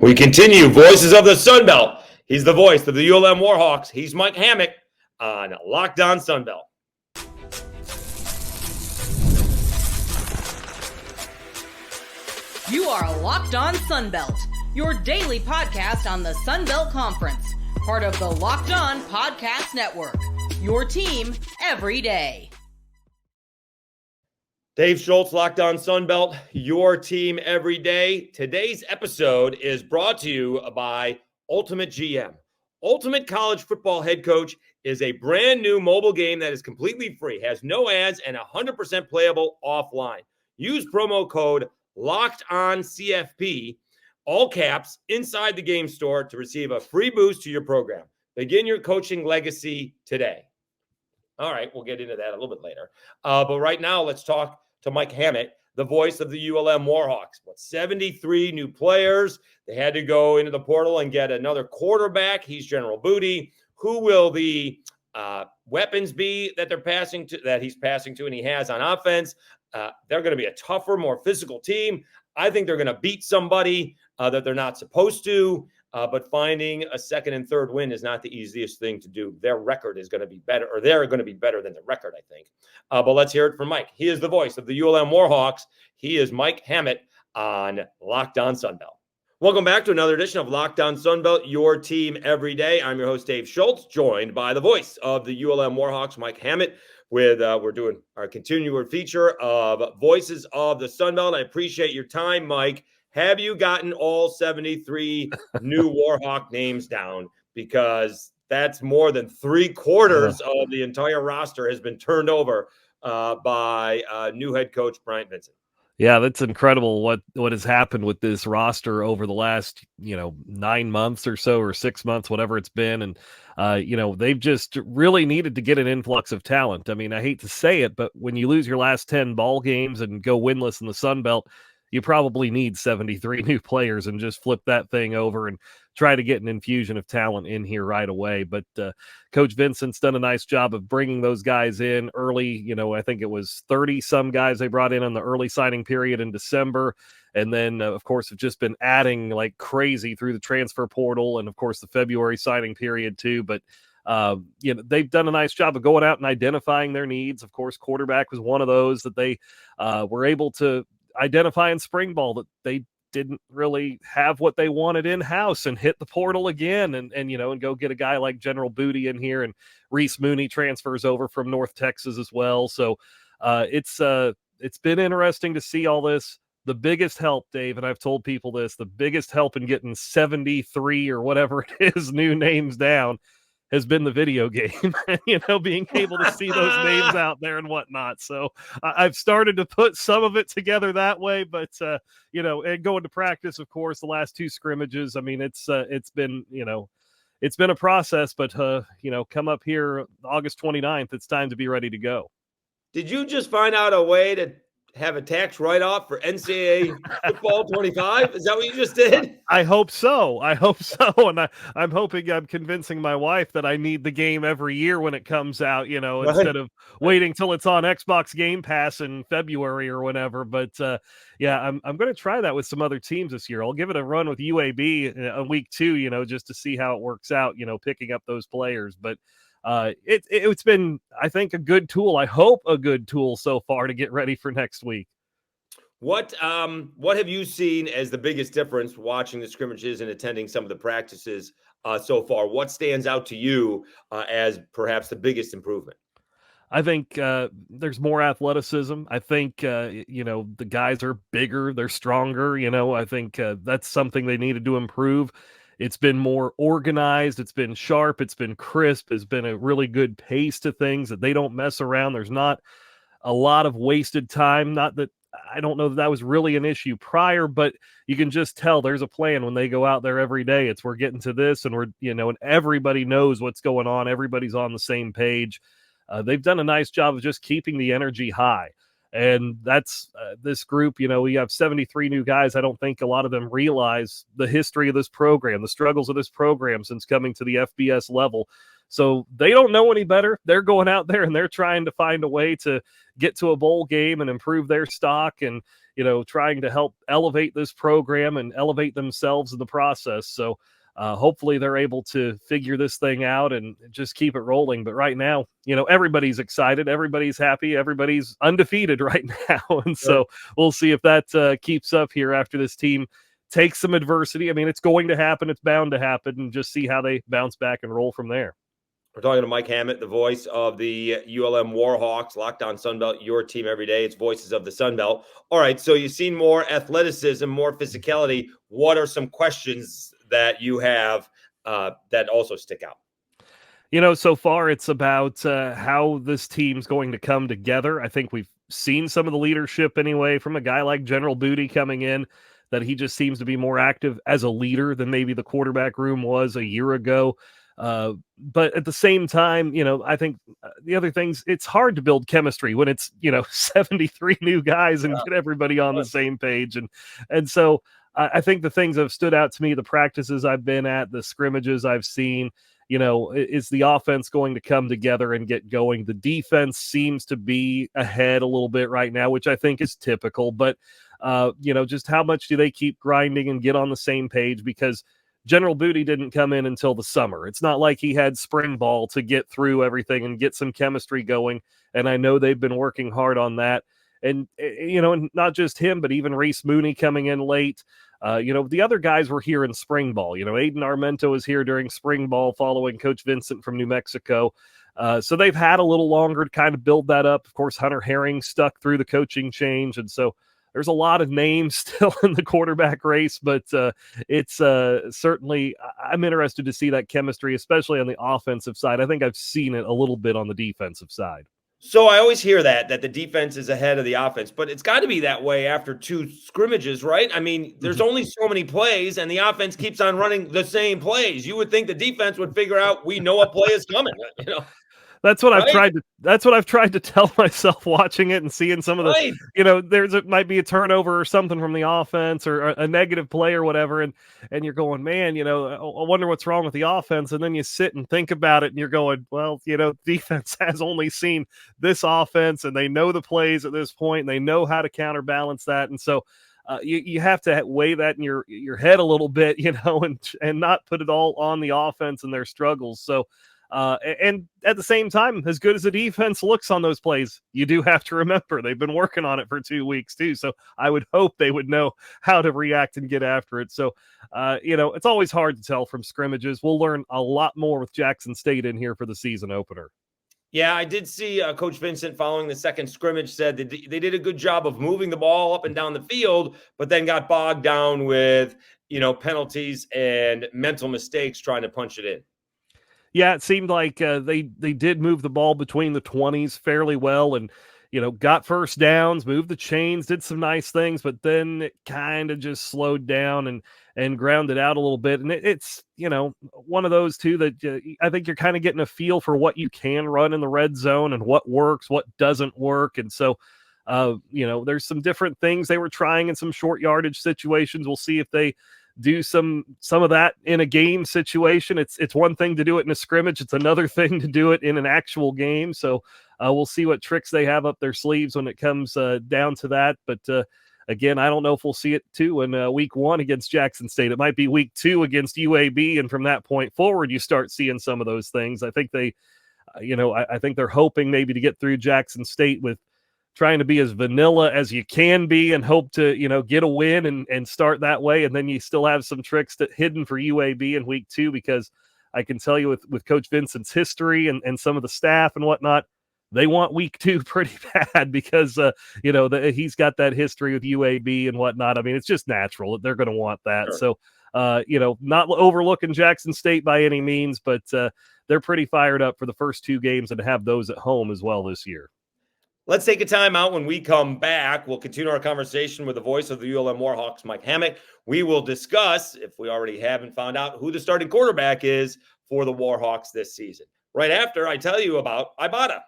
We continue Voices of the Sun Belt. He's the voice of the ULM Warhawks. He's Mike Hammett on Locked On Sun Belt. You are Locked On Sun Belt, your daily podcast on the Sun Belt Conference, part of the Locked On Podcast Network, your team every day. Dave Schultz, Locked On Sun Belt, your team every day. Today's episode is brought to you by Ultimate GM. Ultimate College Football Head Coach is a brand new mobile game that is completely free, has no ads, and 100% playable offline. Use promo code LOCKEDONCFP, all caps, inside the game store to receive a free boost to your program. Begin your coaching legacy today. All right, we'll get into that a little bit later. But right now, let's talk to Mike Hammett, the voice of the ULM Warhawks. 73 new players. They had to go into the portal and get another quarterback. He's General Booty. Who will the weapons be that he's passing to and he has on offense? They're going to be a tougher, more physical team. I think they're going to beat somebody that they're not supposed to. But finding a second and third win is not the easiest thing to do. Their record is going to be better, or they're going to be better than the record, I think. But let's hear it from Mike. He is the voice of the ULM Warhawks. He is Mike Hammett on Locked On Sunbelt. Welcome back to another edition of Locked On Sunbelt, your team every day. I'm your host, Dave Schultz, joined by the voice of the ULM Warhawks, Mike Hammett. We're doing our continual feature of Voices of the Sunbelt. I appreciate your time, Mike. Have you gotten all 73 new Warhawk names down? Because that's more than 3/4 of the entire roster has been turned over by new head coach Bryant Vincent. Yeah, that's incredible what has happened with this roster over the last, 9 months or so, or 6 months, whatever it's been. And, they've just really needed to get an influx of talent. I mean, I hate to say it, but when you lose your last 10 ball games and go winless in the Sun Belt, you probably need 73 new players and just flip that thing over and try to get an infusion of talent in here right away. But Coach Vincent's done a nice job of bringing those guys in early. I think it was 30-some guys they brought in on the early signing period in December. And then, of course, have just been adding like crazy through the transfer portal and, of course, the February signing period too. But they've done a nice job of going out and identifying their needs. Of course, quarterback was one of those that they were able to identify in spring ball, that they didn't really have what they wanted in-house, and hit the portal again and go get a guy like General Booty in here, and Reese Mooney transfers over from North Texas as well. So it's been interesting to see all this. The biggest help, Dave, and I've told people this, the biggest help in getting 73 or whatever it is new names down has been the video game, being able to see those names out there and whatnot. So I've started to put some of it together that way, but, and going to practice, of course, the last 2 scrimmages. I mean, it's been a process, but, come up here August 29th, it's time to be ready to go. Did you just find out a way to have a tax write-off for NCAA football 25? Is that what you just did? I hope so. And I'm hoping I'm convincing my wife that I need the game every year when it comes out, instead of waiting till it's on Xbox Game Pass in February or whenever. But I'm going to try that with some other teams this year. I'll give it a run with UAB in week 2, just to see how it works out, picking up those players. But it's been, I think, a good tool. I hope a good tool so far to get ready for next week. What have you seen as the biggest difference watching the scrimmages and attending some of the practices so far? What stands out to you as perhaps the biggest improvement? I think there's more athleticism. I think, the guys are bigger, they're stronger. I think that's something they needed to improve. It's been more organized. It's been sharp. It's been crisp. It's been a really good pace to things, that they don't mess around. There's not a lot of wasted time. Not that I don't know that was really an issue prior, but you can just tell there's a plan when they go out there every day. It's we're getting to this, and and everybody knows what's going on. Everybody's on the same page. They've done a nice job of just keeping the energy high. And that's this group, we have 73 new guys. I don't think a lot of them realize the history of this program, the struggles of this program since coming to the FBS level. So they don't know any better. They're going out there and they're trying to find a way to get to a bowl game and improve their stock. And, trying to help elevate this program and elevate themselves in the process. So hopefully they're able to figure this thing out and just keep it rolling. But right now, everybody's excited, everybody's happy, everybody's undefeated right now. And so we'll see if that keeps up here after this team takes some adversity. I mean, it's going to happen. It's bound to happen, and just see how they bounce back and roll from there. We're talking to Mike Hammett, the voice of the ULM Warhawks, Locked On Sunbelt, your team every day. It's Voices of the Sunbelt. All right, so you've seen more athleticism, more physicality. What are some questions that you have that also stick out? So far it's about how this team's going to come together. I think we've seen some of the leadership anyway from a guy like General Booty coming in, that he just seems to be more active as a leader than maybe the quarterback room was a year ago. But at the same time, I think the other things, it's hard to build chemistry when it's, 73 new guys and get everybody on the same page. And so I think the things that have stood out to me, the practices I've been at, the scrimmages I've seen, is the offense going to come together and get going? The defense seems to be ahead a little bit right now, which I think is typical, but just how much do they keep grinding and get on the same page? Because General Booty didn't come in until the summer. It's not like he had spring ball to get through everything and get some chemistry going. And I know they've been working hard on that. And, and not just him, but even Reese Mooney coming in late. The other guys were here in spring ball. Aiden Armento is here during spring ball following Coach Vincent from New Mexico. So they've had a little longer to kind of build that up. Of course, Hunter Herring stuck through the coaching change. And so there's a lot of names still in the quarterback race, but it's certainly, I'm interested to see that chemistry, especially on the offensive side. I think I've seen it a little bit on the defensive side. So I always hear that the defense is ahead of the offense, but it's got to be that way after two scrimmages, right? I mean, there's only so many plays, and the offense keeps on running the same plays. You would think the defense would figure out, we know a play is coming, That's what I've tried to tell myself watching it and seeing some of the, might be a turnover or something from the offense or a negative play or whatever. And you're going, man, I wonder what's wrong with the offense. And then you sit and think about it and you're going, well, defense has only seen this offense and they know the plays at this point and they know how to counterbalance that. And so you have to weigh that in your head a little bit, and not put it all on the offense and their struggles. So, and at the same time, as good as the defense looks on those plays, you do have to remember they've been working on it for 2 weeks too. So I would hope they would know how to react and get after it. So, it's always hard to tell from scrimmages. We'll learn a lot more with Jackson State in here for the season opener. Yeah, I did see Coach Vincent following the second scrimmage said that they did a good job of moving the ball up and down the field, but then got bogged down with, penalties and mental mistakes trying to punch it in. Yeah, it seemed like they did move the ball between the 20s fairly well and, got first downs, moved the chains, did some nice things, but then it kind of just slowed down and grounded out a little bit. And it's, one of those two that I think you're kind of getting a feel for what you can run in the red zone and what works, what doesn't work. And so, there's some different things they were trying in some short yardage situations. We'll see if they do some of that in a game situation. It's one thing to do it in a scrimmage. It's another thing to do it in an actual game. So we'll see what tricks they have up their sleeves when it comes down to that. But again, I don't know if we'll see it too in week 1 against Jackson State. It might be week 2 against UAB. And from that point forward, you start seeing some of those things. I think I think they're hoping maybe to get through Jackson State with trying to be as vanilla as you can be and hope to, get a win and start that way. And then you still have some tricks hidden for UAB in week 2, because I can tell you with Coach Vincent's history and some of the staff and whatnot, they want week 2 pretty bad because, he's got that history with UAB and whatnot. I mean, it's just natural that they're going to want that. Sure. So, not overlooking Jackson State by any means, but they're pretty fired up for the first 2 games and to have those at home as well this year. Let's take a time out. When we come back, we'll continue our conversation with the voice of the ULM Warhawks, Mike Hammett. We will discuss, if we already haven't found out, who the starting quarterback is for the Warhawks this season. Right after I tell you about Ibata.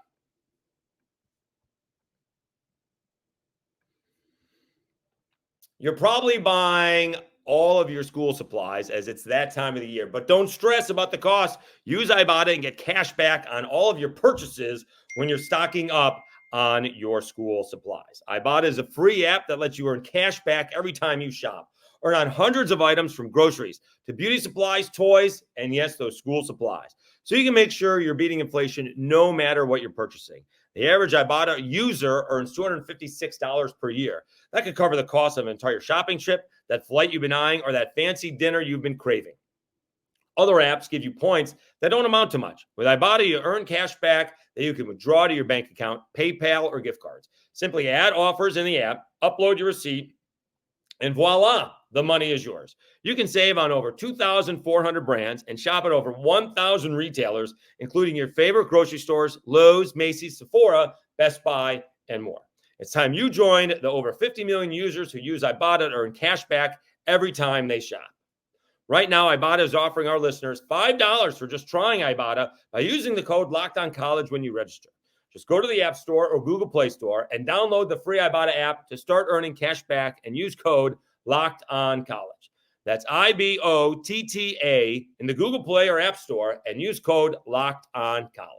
You're probably buying all of your school supplies as it's that time of the year, but don't stress about the cost. Use Ibata and get cash back on all of your purchases when you're stocking up on your school supplies. Ibata is a free app that lets you earn cash back every time you shop. Earn on hundreds of items from groceries to beauty supplies, toys, and yes, those school supplies. So you can make sure you're beating inflation no matter what you're purchasing. The average Ibata user earns $256 per year. That could cover the cost of an entire shopping trip, that flight you've been eyeing, or that fancy dinner you've been craving. Other apps give you points that don't amount to much. With Ibata, you earn cash back that you can withdraw to your bank account, PayPal, or gift cards. Simply add offers in the app, upload your receipt, and voila, the money is yours. You can save on over 2,400 brands and shop at over 1,000 retailers, including your favorite grocery stores, Lowe's, Macy's, Sephora, Best Buy, and more. It's time you joined the over 50 million users who use Ibata to earn cash back every time they shop. Right now, Ibata is offering our listeners $5 for just trying Ibata by using the code LOCKEDONCollege when you register. Just go to the App Store or Google Play Store and download the free Ibata app to start earning cash back and use code LOCKEDONCollege. That's IBOTTA in the Google Play or App Store and use code LOCKEDONCollege.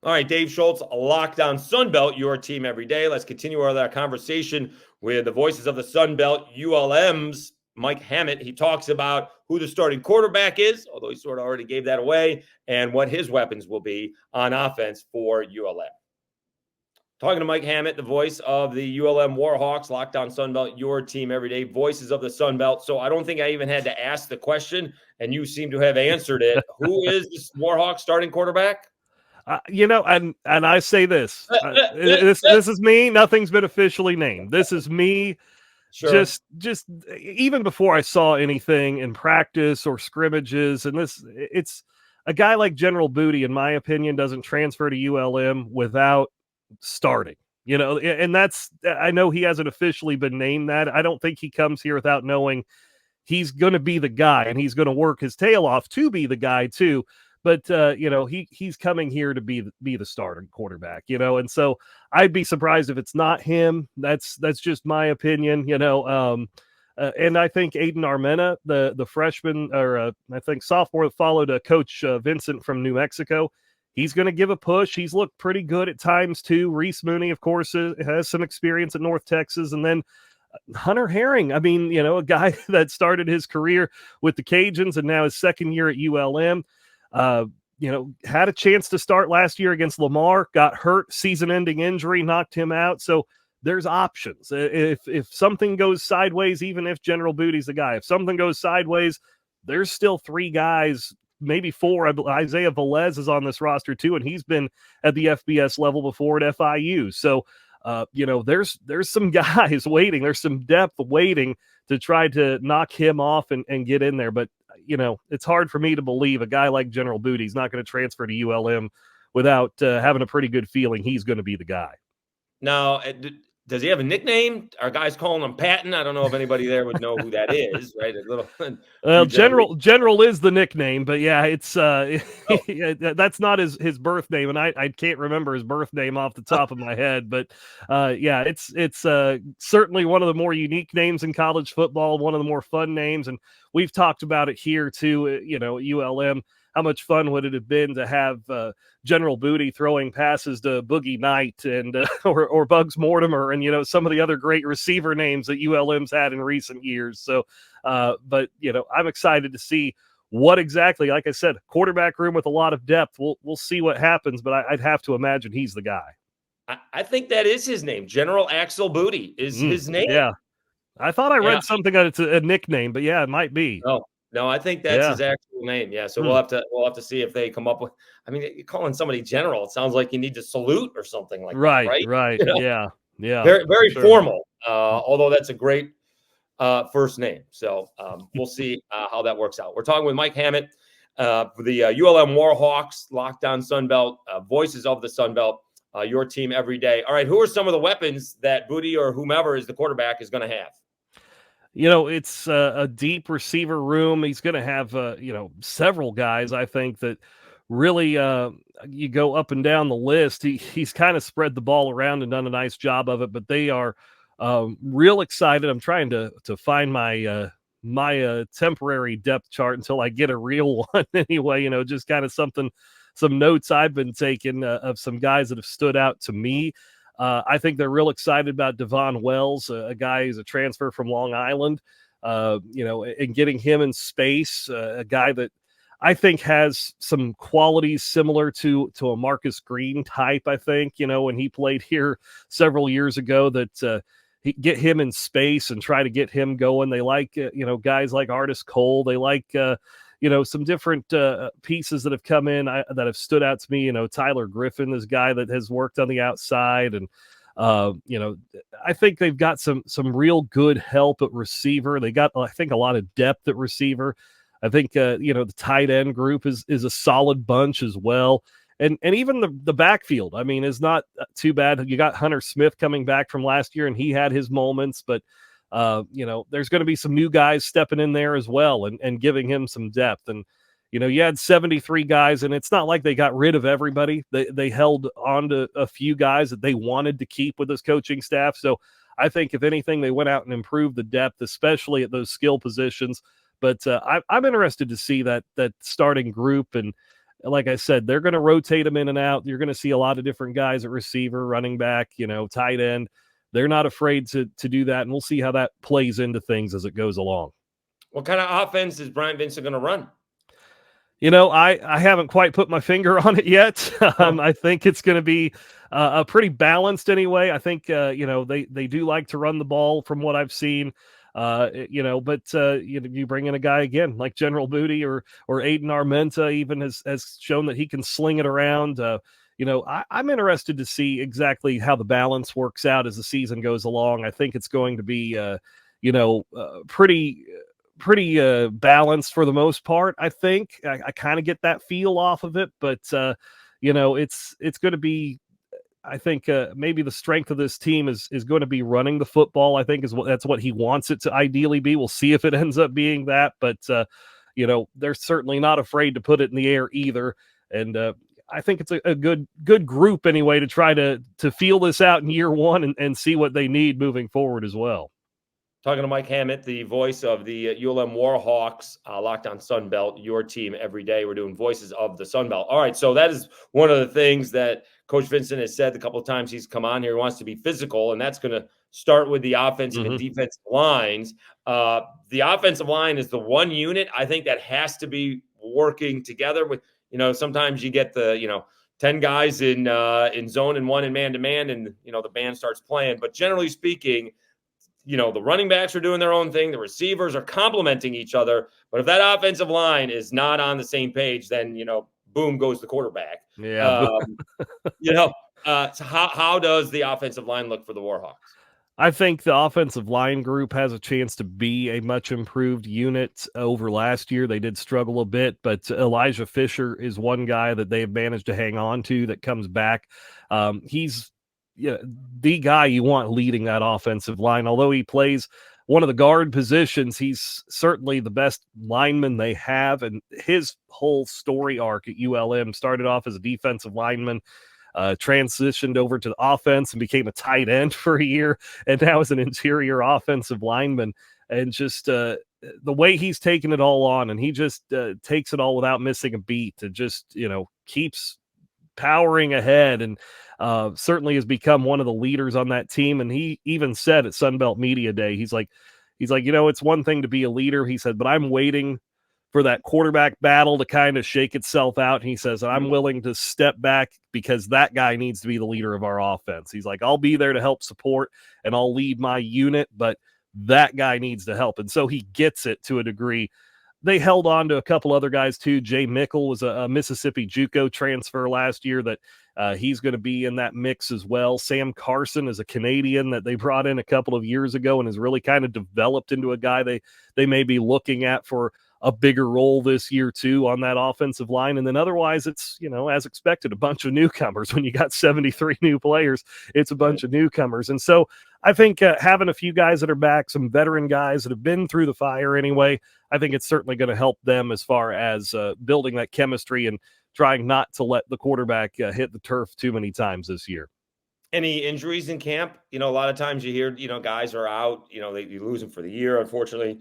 All right, Dave Schultz, Locked On Sunbelt, your team every day. Let's continue our conversation with the voices of the Sunbelt, ULM's Mike Hammett. He talks about who the starting quarterback is, although he sort of already gave that away, and what his weapons will be on offense for ULM. Talking to Mike Hammett, the voice of the ULM Warhawks, Locked On Sunbelt, your team every day, voices of the Sunbelt. So I don't think I even had to ask the question, and you seem to have answered it. Who is this Warhawks starting quarterback? And I say this, this is me. Nothing's been officially named. This is me. Sure. Just even before I saw anything in practice or scrimmages, and it's a guy like General Booty, in my opinion, doesn't transfer to ULM without starting. And I know he hasn't officially been named that. I don't think he comes here without knowing he's going to be the guy, and he's going to work his tail off to be the guy too. But, he's coming here to be the starting quarterback, and so I'd be surprised if it's not him. That's just my opinion, and I think Aiden Armena, the freshman, or I think sophomore that followed Coach Vincent from New Mexico, he's going to give a push. He's looked pretty good at times too. Reese Mooney, of course, has some experience at North Texas, and then Hunter Herring, a guy that started his career with the Cajuns and now his second year at ULM. Had a chance to start last year against Lamar, got hurt, season-ending injury, knocked him out. So there's options. If something goes sideways, even if General Booty's the guy, if something goes sideways, there's still three guys, maybe four. Isaiah Velez is on this roster too, and he's been at the FBS level before at FIU. So, there's some guys waiting. There's some depth waiting to try to knock him off and get in there. But it's hard for me to believe a guy like General Booty's not going to transfer to ULM without having a pretty good feeling he's going to be the guy. Now, does he have a nickname? Are guys calling him Patton? I don't know if anybody there would know who that is, right? General is the nickname, but yeah, it's that's not his birth name, and I can't remember his birth name off the top of my head, but it's certainly one of the more unique names in college football, one of the more fun names, and we've talked about it here too. At ULM. How much fun would it have been to have General Booty throwing passes to Boogie Knight and or Bugs Mortimer and some of the other great receiver names that ULM's had in recent years. So, but I'm excited to see what exactly. Like I said, quarterback room with a lot of depth. We'll see what happens, but I'd have to imagine he's the guy. I think that is his name. General Axel Booty is his name. Yeah, I thought I read something that it's a nickname, but yeah, it might be. No, I think that's his actual name. Yeah, so we'll have to see if they come up with. I mean, you're calling somebody general. It sounds like you need to salute or something like that, right? Right. Yeah. Very, very formal. Although that's a great first name. So we'll see how that works out. We're talking with Mike Hammett for the ULM Warhawks, Locked On Sunbelt, voices of the Sunbelt, your team every day. All right, who are some of the weapons that Booty or whomever is the quarterback is going to have? It's a deep receiver room. He's going to have, several guys, I think, that really you go up and down the list. He's kind of spread the ball around and done a nice job of it, but they are real excited. I'm trying to find my my temporary depth chart until I get a real one anyway, just kind of some notes I've been taking of some guys that have stood out to me. I think they're real excited about Devon Wells, a guy who's a transfer from Long Island, and getting him in space, a guy that I think has some qualities similar to a Marcus Green type. I think, when he played here several years ago, that get him in space and try to get him going. They like, guys like Artis Cole. They like, some different pieces that have come in that have stood out to me. Tyler Griffin, this guy that has worked on the outside, and I think they've got some real good help at receiver. They got, I think, a lot of depth at receiver. I think the tight end group is a solid bunch as well. And even the backfield, I mean, is not too bad. You got Hunter Smith coming back from last year, and he had his moments, but there's going to be some new guys stepping in there as well and giving him some depth. And you had 73 guys, and it's not like they got rid of everybody. They held on to a few guys that they wanted to keep with this coaching staff. So I think, if anything, they went out and improved the depth, especially at those skill positions. But I'm interested to see that starting group. And like I said, they're going to rotate them in and out. You're going to see a lot of different guys at receiver, running back, tight end. They're not afraid to do that, and we'll see how that plays into things as it goes along. What kind of offense is Brian Vincent going to run? I haven't quite put my finger on it yet. I think it's going to be a pretty balanced anyway. I think, they do like to run the ball from what I've seen. But you bring in a guy again like General Booty or Aiden Armenta even has shown that he can sling it around. I'm interested to see exactly how the balance works out as the season goes along. I think it's going to be, pretty balanced for the most part. I think I kind of get that feel off of it, but it's going to be. I think maybe the strength of this team is going to be running the football. I think that's what he wants it to ideally be. We'll see if it ends up being that, but they're certainly not afraid to put it in the air either. And I think it's a good group anyway to try to feel this out in year one and see what they need moving forward as well. Talking to Mike Hammett, the voice of the ULM Warhawks, Locked on Sunbelt, your team every day. We're doing voices of the Sunbelt. All right, so that is one of the things that Coach Vincent has said a couple of times he's come on here. He wants to be physical, and that's going to start with the offensive and defensive lines. The offensive line is the one unit I think that has to be working together with, sometimes you get the, 10 guys in zone and one in man-to-man, and, the band starts playing. But generally speaking, the running backs are doing their own thing. The receivers are complementing each other. But if that offensive line is not on the same page, then, boom goes the quarterback. Yeah. So how does the offensive line look for the Warhawks? I think the offensive line group has a chance to be a much improved unit over last year. They did struggle a bit, but Elijah Fisher is one guy that they've managed to hang on to that comes back. He's the guy you want leading that offensive line. Although he plays one of the guard positions, he's certainly the best lineman they have. And his whole story arc at ULM started off as a defensive lineman, transitioned over to the offense and became a tight end for a year, and now is an interior offensive lineman. And just the way he's taken it all on, and he just takes it all without missing a beat, and just keeps powering ahead, and certainly has become one of the leaders on that team. And he even said at Sunbelt Media Day, he's like, it's one thing to be a leader, he said, but I'm waiting for that quarterback battle to kind of shake itself out. And he says, I'm willing to step back because that guy needs to be the leader of our offense. He's like, I'll be there to help support and I'll lead my unit, but that guy needs to help. And so he gets it to a degree. They held on to a couple other guys too. Jay Mickle was a Mississippi JUCO transfer last year that he's going to be in that mix as well. Sam Carson is a Canadian that they brought in a couple of years ago and has really kind of developed into a guy they may be looking at for a bigger role this year too on that offensive line. And then otherwise it's, as expected, a bunch of newcomers. When you got 73 new players, it's a bunch of newcomers. And so I think having a few guys that are back, some veteran guys that have been through the fire anyway, I think it's certainly going to help them as far as building that chemistry and trying not to let the quarterback hit the turf too many times this year. Any injuries in camp? A lot of times you hear, guys are out, you lose them for the year, unfortunately.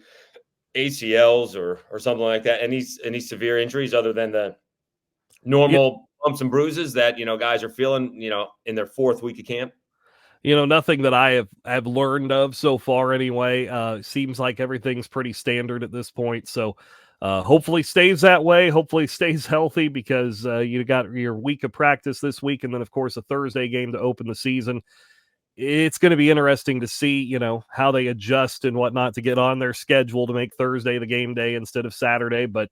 ACLs or something like that? Any severe injuries other than the normal bumps and bruises that, guys are feeling, in their 4th week of camp? Nothing that I have learned of so far anyway. Seems like everything's pretty standard at this point. So hopefully stays that way. Hopefully stays healthy because you got your week of practice this week. And then, of course, a Thursday game to open the season. It's going to be interesting to see, how they adjust and whatnot to get on their schedule to make Thursday the game day instead of Saturday. But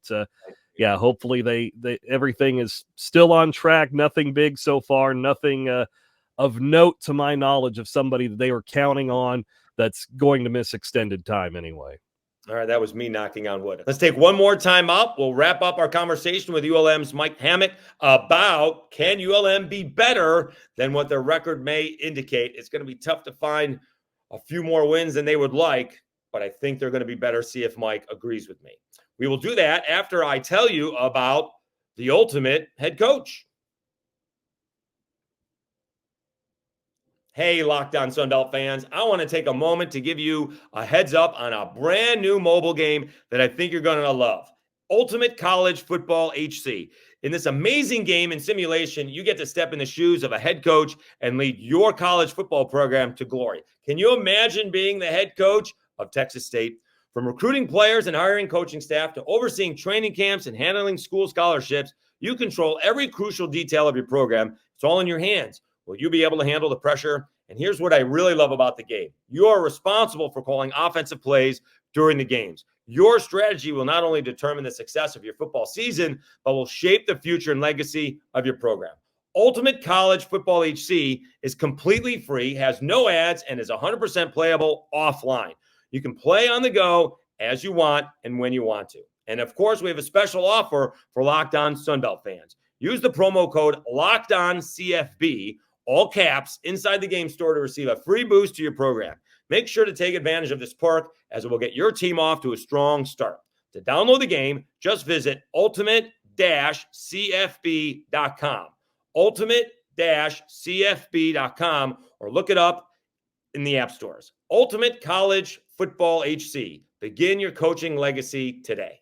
yeah, hopefully they everything is still on track. Nothing big so far. Nothing of note to my knowledge of somebody that they were counting on that's going to miss extended time anyway. All right, that was me knocking on wood. Let's take one more time up. We'll wrap up our conversation with ULM's Mike Hammett about can ULM be better than what their record may indicate. It's going to be tough to find a few more wins than they would like, but I think they're going to be better. See if Mike agrees with me. We will do that after I tell you about the ultimate head coach. Hey, Locked On Sunbelt fans, I want to take a moment to give you a heads up on a brand new mobile game that I think you're going to love. Ultimate College Football HC. In this amazing game and simulation, you get to step in the shoes of a head coach and lead your college football program to glory. Can you imagine being the head coach of Texas State? From recruiting players and hiring coaching staff to overseeing training camps and handling school scholarships, you control every crucial detail of your program. It's all in your hands. Will you be able to handle the pressure? And here's what I really love about the game. You are responsible for calling offensive plays during the games. Your strategy will not only determine the success of your football season, but will shape the future and legacy of your program. Ultimate College Football HC is completely free, has no ads, and is 100% playable offline. You can play on the go as you want and when you want to. And of course, we have a special offer for Locked On Sunbelt fans. Use the promo code LOCKEDONCFB, all caps, inside the game store to receive a free boost to your program. Make sure to take advantage of this perk as it will get your team off to a strong start. To download the game, just visit ultimate-cfb.com. Ultimate-cfb.com or look it up in the app stores. Ultimate College Football HC. Begin your coaching legacy today.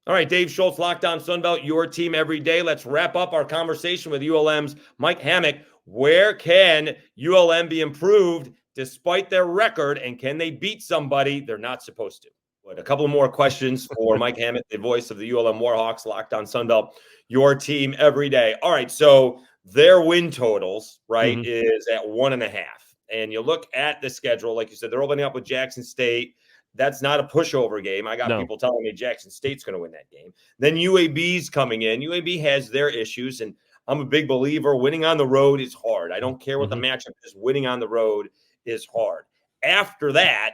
All right, Dave Schultz, Locked On Sunbelt, your team every day. Let's wrap up our conversation with ULM's Mike Hammett. Where can ULM be improved despite their record, and can they beat somebody they're not supposed to? But a couple more questions for Mike Hammett, the voice of the ULM Warhawks, Locked On Sunbelt, your team every day. All right, so their win totals, right, is at 1.5. And you look at the schedule, like you said, they're opening up with Jackson State. That's not a pushover game. I got people telling me Jackson State's going to win that game. Then UAB's coming in. UAB has their issues, and I'm a big believer winning on the road is hard. I don't care what the matchup is. Winning on the road is hard. After that,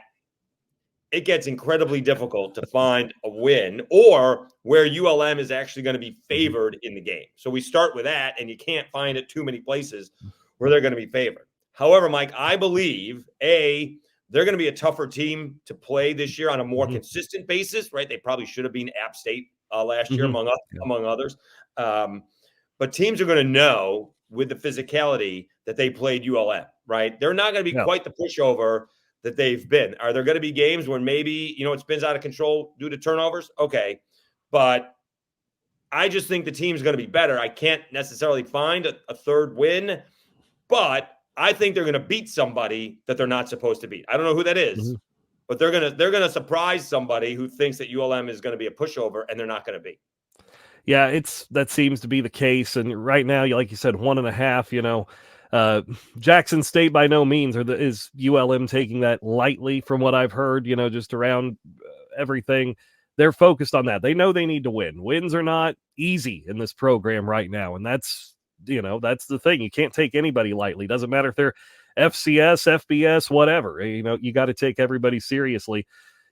it gets incredibly difficult to find a win or where ULM is actually going to be favored in the game. So we start with that, and you can't find it too many places where they're going to be favored. However, Mike, I believe, they're going to be a tougher team to play this year on a more consistent basis, right? They probably should have been App State last year, among others. But teams are going to know with the physicality that they played ULM, right? They're not going to be quite the pushover that they've been. Are there going to be games where maybe, it spins out of control due to turnovers? Okay. But I just think the team's going to be better. I can't necessarily find a third win, but I think they're going to beat somebody that they're not supposed to beat. I don't know who that is, but they're going to surprise somebody who thinks that ULM is going to be a pushover, and they're not going to be. Yeah, that seems to be the case. And right now, like you said, 1.5. Jackson State by no means is ULM taking that lightly, from what I've heard. Just around everything, they're focused on that. They know they need to win. Wins are not easy in this program right now, and that's the thing. You can't take anybody lightly. Doesn't matter if they're FCS, FBS, whatever. You got to take everybody seriously.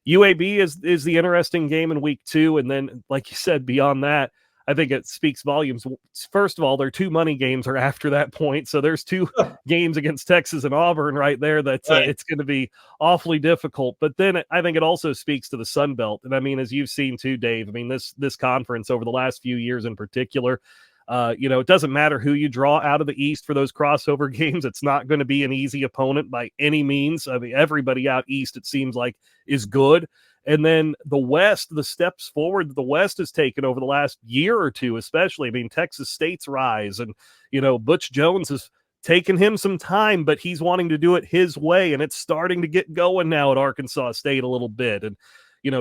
UAB is the interesting game in week 2. And then, like you said, beyond that, I think it speaks volumes. First of all, their 2 money games are after that point. So there's 2 games against Texas and Auburn right there. That's it's going to be awfully difficult. But then I think it also speaks to the Sun Belt. And I mean, as you've seen too, Dave, this conference over the last few years in particular, It doesn't matter who you draw out of the East for those crossover games. It's not going to be an easy opponent by any means. I mean, everybody out East, it seems like, is good. And then the West, the steps forward the West has taken over the last year or two, especially. I mean, Texas State's rise, and, Butch Jones has taken him some time, but he's wanting to do it his way, and it's starting to get going now at Arkansas State a little bit. And,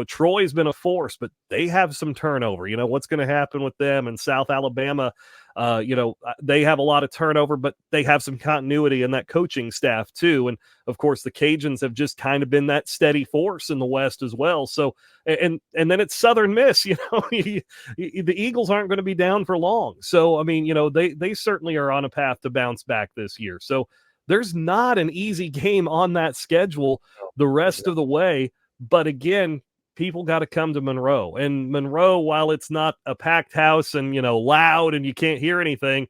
Troy's been a force, but they have some turnover. What's going to happen with them? And South Alabama, they have a lot of turnover, but they have some continuity in that coaching staff too. And of course, the Cajuns have just kind of been that steady force in the West as well. So, and then it's Southern Miss, the Eagles aren't going to be down for long. So, I mean, they certainly are on a path to bounce back this year. So there's not an easy game on that schedule the rest of the way. But again, people got to come to Monroe. And Monroe, while it's not a packed house and, loud and you can't hear anything,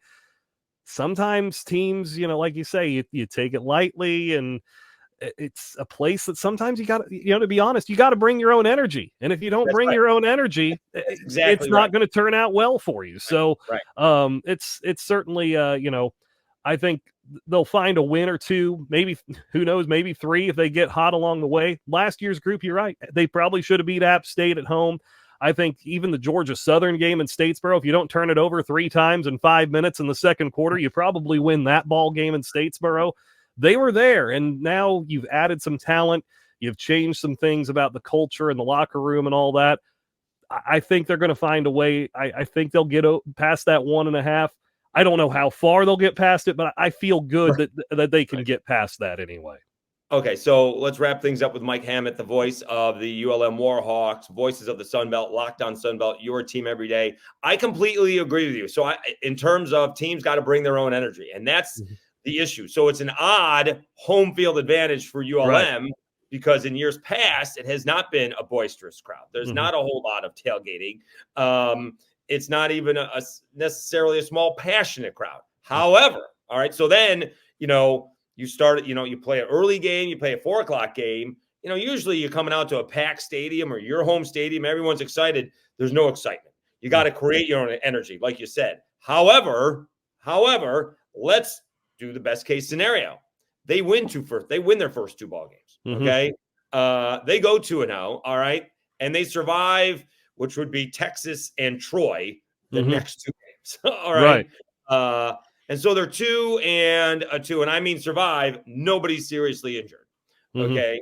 sometimes teams, like you say, you take it lightly, and it's a place that sometimes you got to, to be honest, you got to bring your own energy. And if you don't bring your own energy, it's not going to turn out well for you. So it's certainly, I think they'll find a win or two, maybe, who knows, maybe 3 if they get hot along the way. Last year's group, you're right. They probably should have beat App State at home. I think even the Georgia Southern game in Statesboro, if you don't turn it over 3 times in 5 minutes in the second quarter, you probably win that ball game in Statesboro. They were there, and now you've added some talent. You've changed some things about the culture and the locker room and all that. I think they're going to find a way. I think they'll get past that 1.5. I don't know how far they'll get past it, but I feel good that they can get past that anyway. Okay, so let's wrap things up with Mike Hammett, the voice of the ULM Warhawks, voices of the Sun Belt, Locked On Sun Belt, your team every day. I completely agree with you. So in terms of teams got to bring their own energy, and that's the issue. So it's an odd home field advantage for ULM because in years past, it has not been a boisterous crowd. There's not a whole lot of tailgating. It's not even necessarily a small, passionate crowd. However, all right, so then, you start, you play an early game, you play a 4:00 game. Usually you're coming out to a packed stadium or your home stadium. Everyone's excited. There's no excitement. You got to create your own energy, like you said. However, let's do the best case scenario. They win their first 2 ball games. Okay. They go 2-0. All right. And they survive, which would be Texas and Troy, the next 2 games. All right. And so they're 2-2, and I mean survive. Nobody's seriously injured. Okay.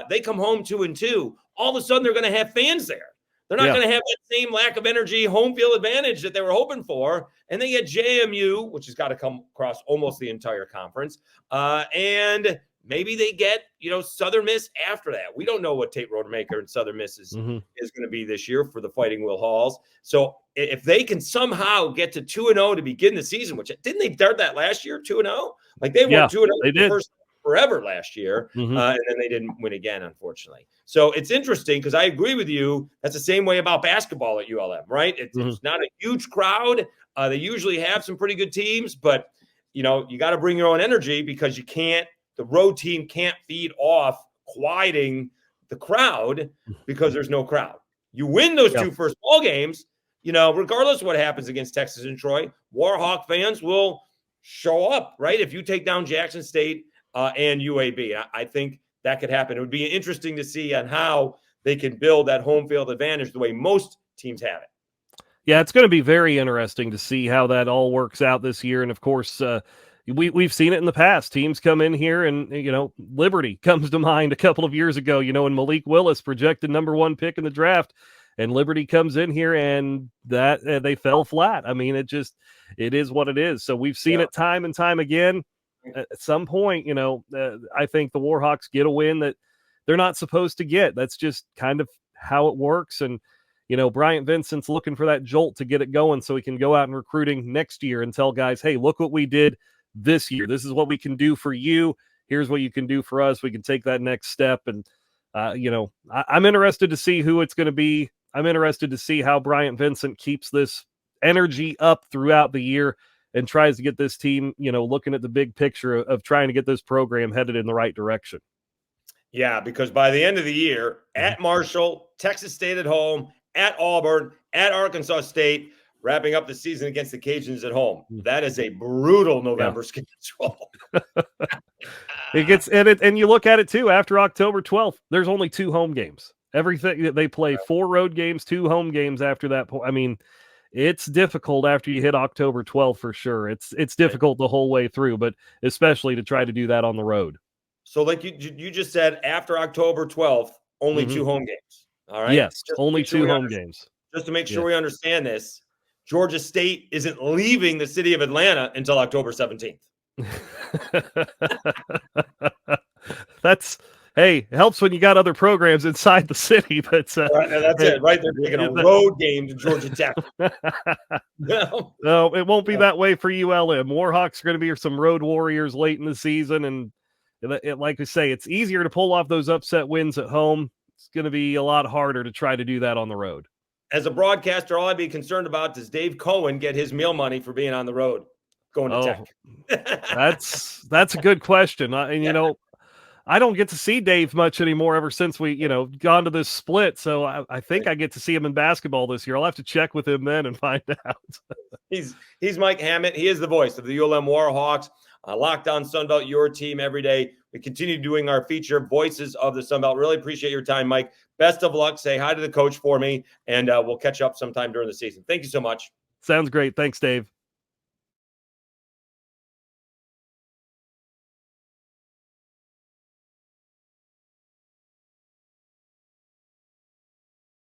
They come home 2-2. All of a sudden, they're going to have fans there. They're not going to have that same lack of energy, home field advantage that they were hoping for. And they get JMU, which has got to come across almost the entire conference. And maybe they get, Southern Miss after that. We don't know what Tate Rodemaker and Southern Miss is going to be this year for the Fighting Will Halls. So if they can somehow get to 2-0 to begin the season, which didn't they start that last year, 2-0? Like they won 2-0 the first forever last year, and then they didn't win again, unfortunately. So it's interesting because I agree with you. That's the same way about basketball at ULM, right? It's not a huge crowd. They usually have some pretty good teams, but, you got to bring your own energy because the road team can't feed off quieting the crowd because there's no crowd. You win those 2 first ball games, regardless of what happens against Texas and Troy, Warhawk fans will show up, right? If you take down Jackson State and UAB, I think that could happen. It would be interesting to see on how they can build that home field advantage the way most teams have it. Yeah, it's going to be very interesting to see how that all works out this year. And of course, we've seen it in the past. Teams come in here and, Liberty comes to mind a couple of years ago, and Malik Willis projected number 1 pick in the draft, and Liberty comes in here and that they fell flat. I mean, it is what it is. So we've seen it time and time again. At some point, I think the Warhawks get a win that they're not supposed to get. That's just kind of how it works. And, Bryant Vincent's looking for that jolt to get it going so he can go out and recruiting next year and tell guys, hey, look what we did this year. This is what we can do for you. Here's what you can do for us. We can take that next step. And, I'm interested to see who it's going to be. I'm interested to see how Bryant Vincent keeps this energy up throughout the year and tries to get this team, looking at the big picture of trying to get this program headed in the right direction. Yeah, because by the end of the year, at Marshall, Texas State at home, at Auburn, at Arkansas State, wrapping up the season against the Cajuns at home. That is a brutal November schedule. It gets and you look at it too. After October 12th, there's only 2 home games. Everything they play 4 road games, 2 home games after that point. I mean, it's difficult after you hit October 12th for sure. It's difficult the whole way through, but especially to try to do that on the road. So, like you just said, after October 12th, only 2 home games. All right. Yes, only 2 home games. Just to make sure we understand this, Georgia State isn't leaving the city of Atlanta until October 17th. Hey, it helps when you got other programs inside the city, but that's it, right? They're taking a road game to Georgia Tech. No, it won't be that way for ULM. Warhawks are going to be some road warriors late in the season, and like I say, it's easier to pull off those upset wins at home. It's going to be a lot harder to try to do that on the road. As a broadcaster, all I'd be concerned about, does Dave Cohen get his meal money for being on the road going to Tech? That's a good question. I don't get to see Dave much anymore ever since we, gone to this split. So I think I get to see him in basketball this year. I'll have to check with him then and find out. He's Mike Hammett. He is the voice of the ULM Warhawks. Locked on Sunbelt, your team every day. We continue doing our feature, Voices of the Sunbelt. Really appreciate your time, Mike. Best of luck. Say hi to the coach for me, and we'll catch up sometime during the season. Thank you so much. Sounds great. Thanks, Dave.